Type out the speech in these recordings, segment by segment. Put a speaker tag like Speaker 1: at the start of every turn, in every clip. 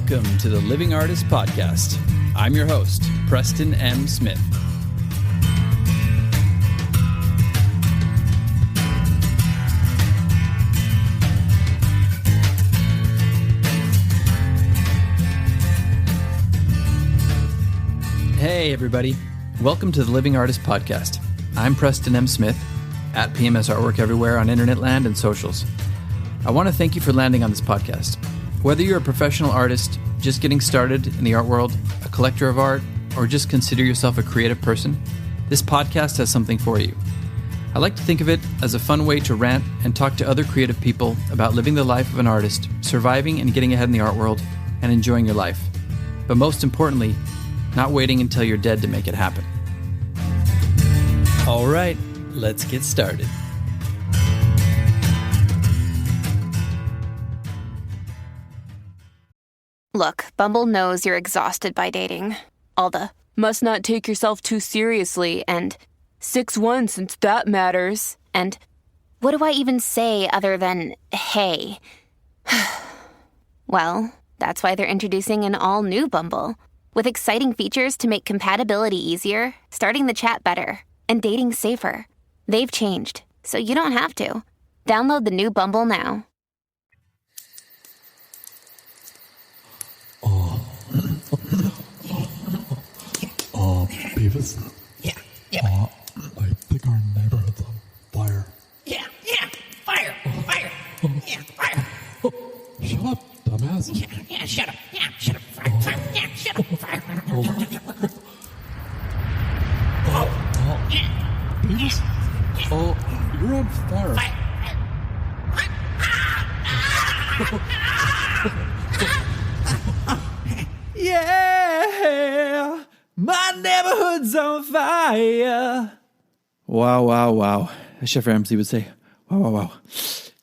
Speaker 1: Welcome to the Living Artist Podcast. I'm your host, Preston M. Smith. Hey, everybody. Welcome to the Living Artist Podcast. I'm Preston M. Smith, at PMS Artwork everywhere on internet land and socials. I want to thank you for landing on this podcast. Whether you're a professional artist, just getting started in the art world, a collector of art, or just consider yourself a creative person, this podcast has something for you. I like to think of it as a fun way to rant and talk to other creative people about living the life of an artist, surviving and getting ahead in the art world, and enjoying your life. But most importantly, not waiting until you're dead to make it happen. All right, let's get started.
Speaker 2: Look, Bumble knows you're exhausted by dating. All the, must not take yourself too seriously, and 6'1" since that matters, and what do I even say other than, hey? Well, that's why they're introducing an all-new Bumble, with exciting features to make compatibility easier, starting the chat better, and dating safer. They've changed, so you don't have to. Download the new Bumble now.
Speaker 3: Beavis?
Speaker 4: Yeah.
Speaker 3: I think our neighborhood's on fire.
Speaker 4: Yeah, fire. Yeah, fire.
Speaker 3: Shut up, dumbass.
Speaker 4: Yeah, shut up. Fire. Yeah, shut up, fire.
Speaker 3: Beavis? Oh, you're on fire.
Speaker 1: Yeah, my neighborhood's on fire. Wow. As Chef Ramsay would say, wow.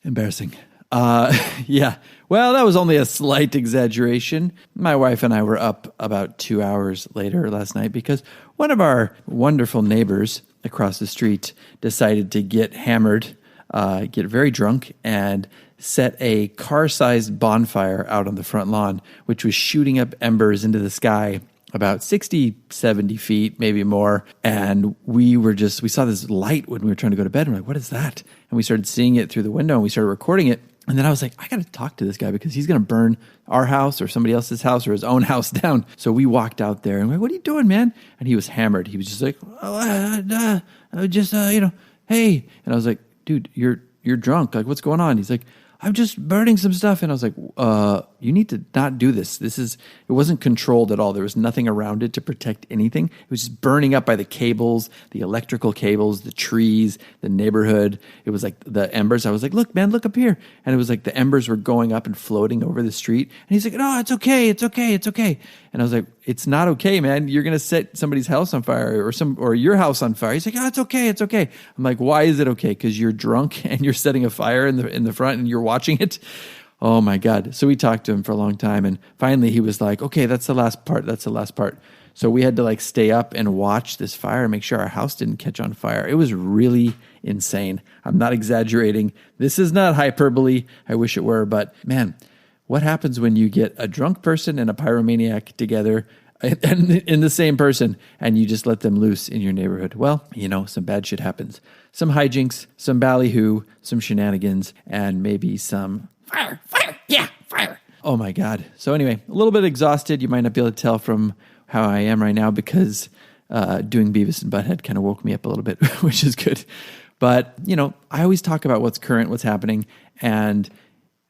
Speaker 1: Embarrassing. Yeah. Well, that was only a slight exaggeration. My wife and I were up about 2 hours later last night because one of our wonderful neighbors across the street decided to get hammered, get very drunk, and set a car-sized bonfire out on the front lawn, which was shooting up embers into the sky about 60, 70 feet, maybe more. And we saw this light when we were trying to go to bed. And we're like, what is that? And we started seeing it through the window and we started recording it. And then I was like, I got to talk to this guy because he's going to burn our house or somebody else's house or his own house down. So we walked out there and we're like, what are you doing, man? And he was hammered. He was just like, hey. And I was like, dude, you're drunk. Like, what's going on? He's like, I'm just burning some stuff. And I was like, you need to not do this. It wasn't controlled at all. There was nothing around it to protect anything. It was just burning up by the cables, the electrical cables, the trees, the neighborhood. It was like the embers. I was like, look, man, look up here. And it was like the embers were going up and floating over the street. And he's like, no, it's okay. And I was like, it's not okay, man. You're going to set somebody's house on fire or your house on fire. He's like, oh, it's okay. I'm like, why is it okay? Because you're drunk and you're setting a fire in the front and you're watching it. Oh my God. So we talked to him for a long time. And finally he was like, okay, that's the last part. So we had to like stay up and watch this fire and make sure our house didn't catch on fire. It was really insane. I'm not exaggerating. This is not hyperbole. I wish it were, but man, what happens when you get a drunk person and a pyromaniac together and in the same person and you just let them loose in your neighborhood? Well, some bad shit happens. Some hijinks, some ballyhoo, some shenanigans, and maybe some
Speaker 4: Fire.
Speaker 1: Oh my God. So anyway, a little bit exhausted. You might not be able to tell from how I am right now because doing Beavis and Butthead kind of woke me up a little bit, which is good. But, I always talk about what's current, what's happening, and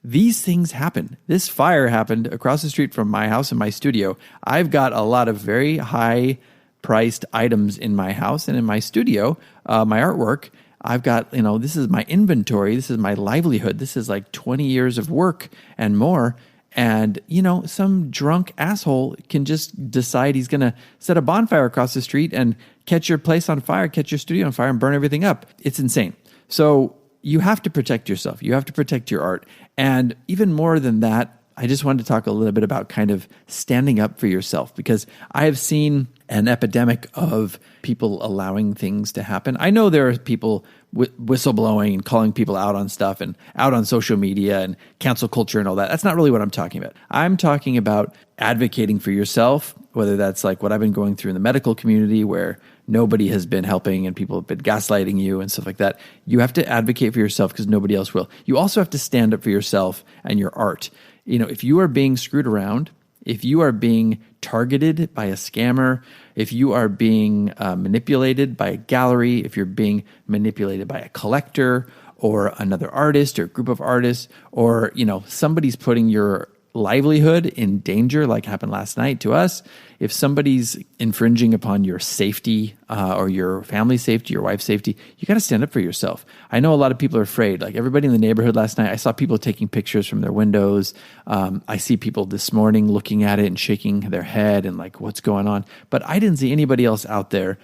Speaker 1: these things happen. This fire happened across the street from my house and my studio. I've got a lot of very high-priced items in my house and in my studio, my artwork. I've got, this is my inventory. This is my livelihood. This is like 20 years of work and more. And, some drunk asshole can just decide he's going to set a bonfire across the street and catch your place on fire, catch your studio on fire and burn everything up. It's insane. So you have to protect yourself. You have to protect your art. And even more than that, I just wanted to talk a little bit about kind of standing up for yourself because I have seen an epidemic of people allowing things to happen. I know there are people whistleblowing and calling people out on stuff and out on social media and cancel culture and all that. That's not really what I'm talking about. I'm talking about advocating for yourself, whether that's like what I've been going through in the medical community where nobody has been helping and people have been gaslighting you and stuff like that. You have to advocate for yourself because nobody else will. You also have to stand up for yourself and your art. If you are being screwed around, if you are being targeted by a scammer, if you are being manipulated by a gallery, if you're being manipulated by a collector or another artist or group of artists, or somebody's putting your livelihood in danger, like happened last night to us, if somebody's infringing upon your safety or your family's safety, your wife's safety, you got to stand up for yourself. I know a lot of people are afraid. Like everybody in the neighborhood last night, I saw people taking pictures from their windows. I see people this morning looking at it and shaking their head and like, what's going on? But I didn't see anybody else out there,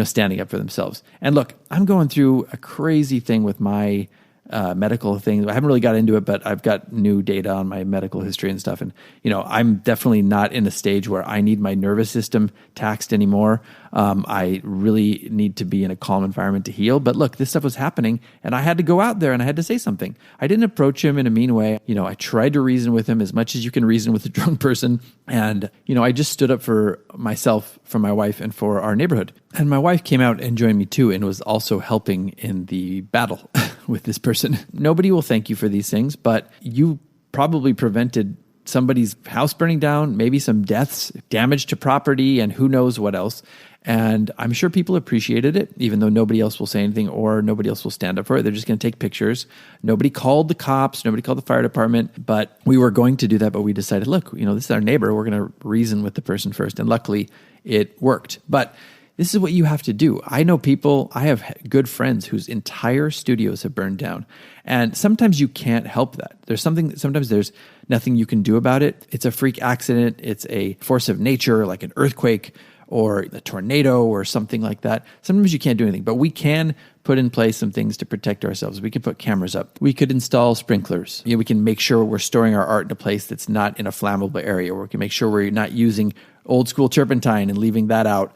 Speaker 1: standing up for themselves. And look, I'm going through a crazy thing with my medical things. I haven't really got into it, but I've got new data on my medical history and stuff. And, I'm definitely not in a stage where I need my nervous system taxed anymore. I really need to be in a calm environment to heal. But look, this stuff was happening and I had to go out there and I had to say something. I didn't approach him in a mean way. I tried to reason with him as much as you can reason with a drunk person. And, I just stood up for myself, for my wife, and for our neighborhood. And my wife came out and joined me too and was also helping in the battle with this person. Nobody will thank you for these things, but you probably prevented somebody's house burning down, maybe some deaths, damage to property, and who knows what else. And I'm sure people appreciated it, even though nobody else will say anything or nobody else will stand up for it. They're just going to take pictures. Nobody called the cops. Nobody called the fire department. But we were going to do that, but we decided, look, this is our neighbor. We're going to reason with the person first. And luckily, it worked. But this is what you have to do. I know people, I have good friends whose entire studios have burned down. And sometimes you can't help that. Sometimes there's nothing you can do about it. It's a freak accident. It's a force of nature, like an earthquake or a tornado or something like that. Sometimes you can't do anything, but we can put in place some things to protect ourselves. We can put cameras up. We could install sprinklers. We can make sure we're storing our art in a place that's not in a flammable area, or we can make sure we're not using old school turpentine and leaving that out.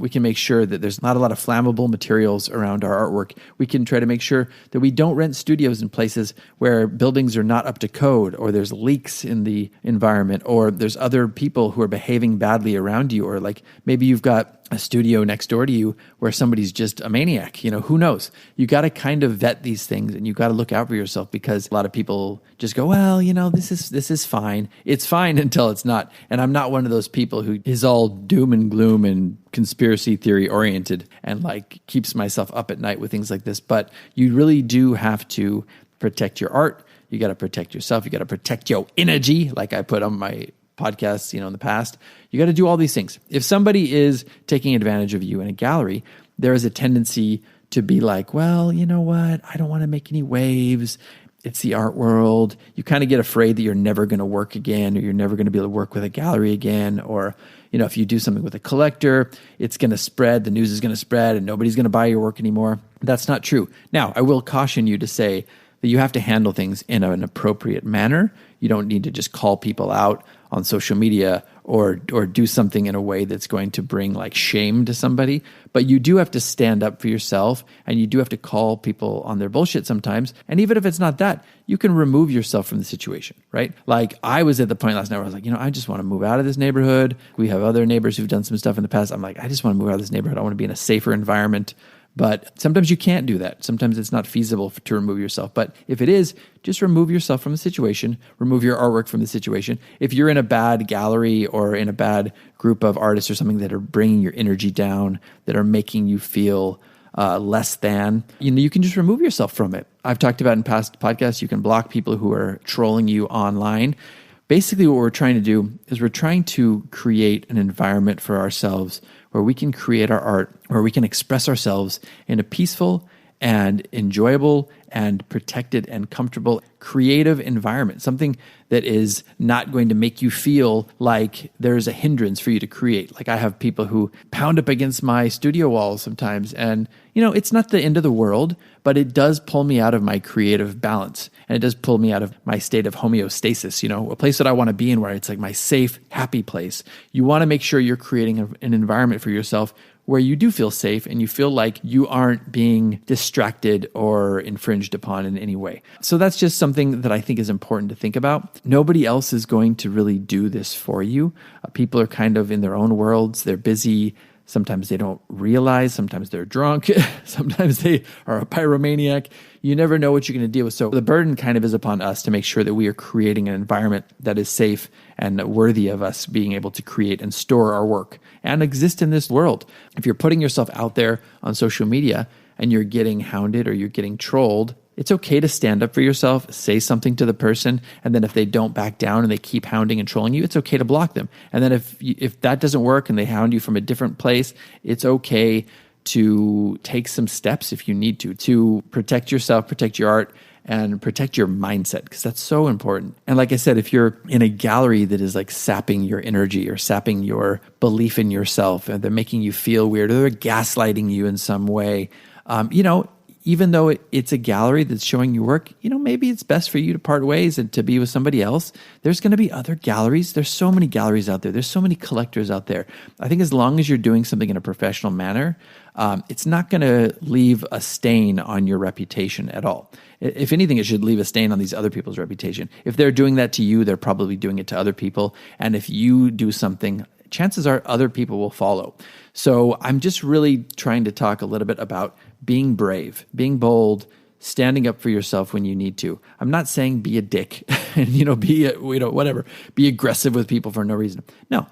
Speaker 1: We can make sure that there's not a lot of flammable materials around our artwork. We can try to make sure that we don't rent studios in places where buildings are not up to code, or there's leaks in the environment, or there's other people who are behaving badly around you, or like maybe you've got a studio next door to you where somebody's just a maniac. Who knows? You got to kind of vet these things and you got to look out for yourself, because a lot of people just go, well, this is fine. It's fine until it's not. And I'm not one of those people who is all doom and gloom and conspiracy theory oriented and like keeps myself up at night with things like this. But you really do have to protect your art. You got to protect yourself. You got to protect your energy, like I put on my podcasts, in the past. You got to do all these things. If somebody is taking advantage of you in a gallery, there is a tendency to be like, well, you know what? I don't want to make any waves. It's the art world. You kind of get afraid that you're never going to work again, or you're never going to be able to work with a gallery again. Or, if you do something with a collector, it's going to spread, the news is going to spread, and nobody's going to buy your work anymore. That's not true. Now, I will caution you to say that you have to handle things in an appropriate manner. You don't need to just call people out on social media or do something in a way that's going to bring like shame to somebody. But you do have to stand up for yourself, and you do have to call people on their bullshit sometimes. And even if it's not that, you can remove yourself from the situation, right? Like I was at the point last night where I was like, I just want to move out of this neighborhood. We have other neighbors who've done some stuff in the past. I'm like, I just want to move out of this neighborhood. I want to be in a safer environment. But sometimes you can't do that. Sometimes it's not feasible to remove yourself. But if it is, just remove yourself from the situation. Remove your artwork from the situation. If you're in a bad gallery or in a bad group of artists or something that are bringing your energy down, that are making you feel less than, you can just remove yourself from it. I've talked about in past podcasts, you can block people who are trolling you online. Basically, what we're trying to do is we're trying to create an environment for ourselves where we can create our art, where we can express ourselves in a peaceful and enjoyable and protected and comfortable, creative environment, something that is not going to make you feel like there's a hindrance for you to create. Like I have people who pound up against my studio walls sometimes, and it's not the end of the world, but it does pull me out of my creative balance, and it does pull me out of my state of homeostasis, a place that I want to be in where it's like my safe, happy place. You want to make sure you're creating an environment for yourself where you do feel safe and you feel like you aren't being distracted or infringed upon in any way. So that's just something that I think is important to think about. Nobody else is going to really do this for you. People are kind of in their own worlds. They're busy. Sometimes they don't realize. Sometimes they're drunk. Sometimes they are a pyromaniac. You never know what you're going to deal with. So the burden kind of is upon us to make sure that we are creating an environment that is safe and worthy of us being able to create and store our work and exist in this world. If you're putting yourself out there on social media and you're getting hounded or you're getting trolled, it's okay to stand up for yourself, say something to the person, and then if they don't back down and they keep hounding and trolling you, it's okay to block them. And then if that doesn't work and they hound you from a different place, it's okay to take some steps if you need to protect yourself, protect your art, and protect your mindset, because that's so important. And like I said, if you're in a gallery that is like sapping your energy or sapping your belief in yourself, and they're making you feel weird, or they're gaslighting you in some way, even though it's a gallery that's showing your work, maybe it's best for you to part ways and to be with somebody else. There's going to be other galleries. There's so many galleries out there. There's so many collectors out there. I think as long as you're doing something in a professional manner, it's not going to leave a stain on your reputation at all. If anything, it should leave a stain on these other people's reputation. If they're doing that to you, they're probably doing it to other people. And if you do something, chances are other people will follow. So I'm just really trying to talk a little bit about being brave, being bold, standing up for yourself when you need to. I'm not saying be a dick and, be aggressive with people for no reason. No,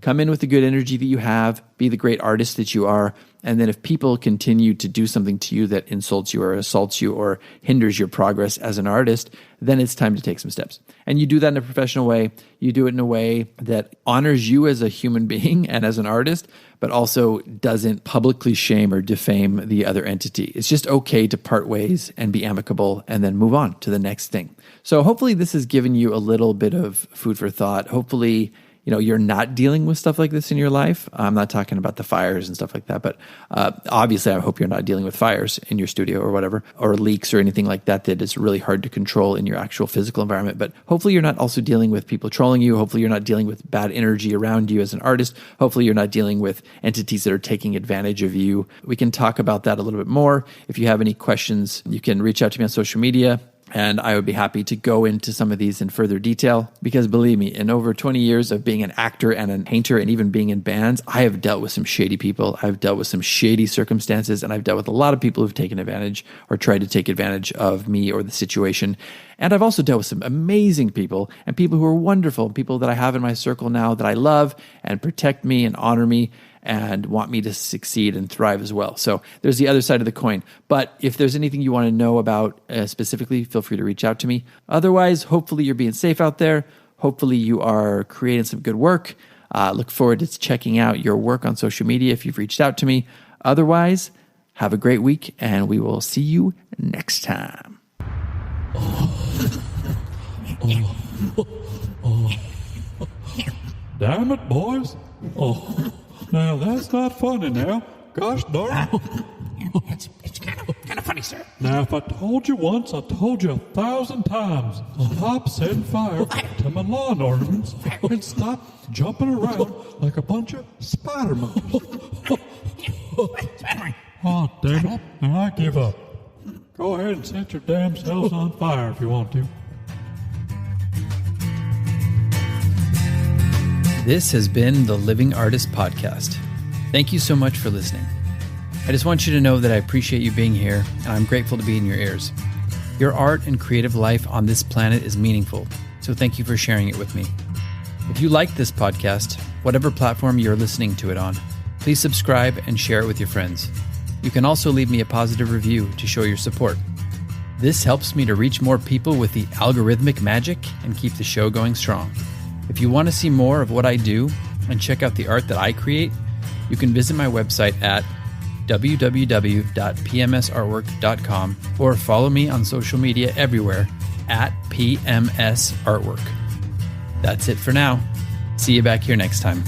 Speaker 1: come in with the good energy that you have, be the great artist that you are. And then if people continue to do something to you that insults you or assaults you or hinders your progress as an artist, then it's time to take some steps. And you do that in a professional way. You do it in a way that honors you as a human being and as an artist, but also doesn't publicly shame or defame the other entity. It's just okay to part ways and be amicable and then move on to the next thing. So hopefully this has given you a little bit of food for thought. Hopefully you're not dealing with stuff like this in your life. I'm not talking about the fires and stuff like that, but obviously I hope you're not dealing with fires in your studio or whatever, or leaks or anything like that is really hard to control in your actual physical environment. But hopefully you're not also dealing with people trolling you. Hopefully you're not dealing with bad energy around you as an artist. Hopefully you're not dealing with entities that are taking advantage of you. We can talk about that a little bit more. If you have any questions, you can reach out to me on social media. And I would be happy to go into some of these in further detail, because believe me, in over 20 years of being an actor and a painter and even being in bands, I have dealt with some shady people. I've dealt with some shady circumstances, and I've dealt with a lot of people who've taken advantage or tried to take advantage of me or the situation. And I've also dealt with some amazing people and people who are wonderful, people that I have in my circle now that I love and protect me and honor me and want me to succeed and thrive as well. So there's the other side of the coin. But if there's anything you want to know about specifically, feel free to reach out to me. Otherwise, hopefully you're being safe out there. Hopefully you are creating some good work. Look forward to checking out your work on social media if you've reached out to me. Otherwise, have a great week, and we will see you next time.
Speaker 3: Damn it, boys. Now that's not funny now. Gosh darn it.
Speaker 4: It's kind of funny, sir.
Speaker 3: Now if I told you once, I told you 1,000 times. Stop setting fire to my lawn ornaments and stop jumping around like a bunch of spider monkeys. Oh, damn it. Now I give up. Go ahead and set your damn selves on fire if you want to.
Speaker 1: This has been the Living Artist Podcast. Thank you so much for listening. I just want you to know that I appreciate you being here, and I'm grateful to be in your ears. Your art and creative life on this planet is meaningful, so thank you for sharing it with me. If you like this podcast, whatever platform you're listening to it on, please subscribe and share it with your friends. You can also leave me a positive review to show your support. This helps me to reach more people with the algorithmic magic and keep the show going strong. If you want to see more of what I do and check out the art that I create, you can visit my website at www.pmsartwork.com or follow me on social media everywhere at PMS Artwork. That's it for now. See you back here next time.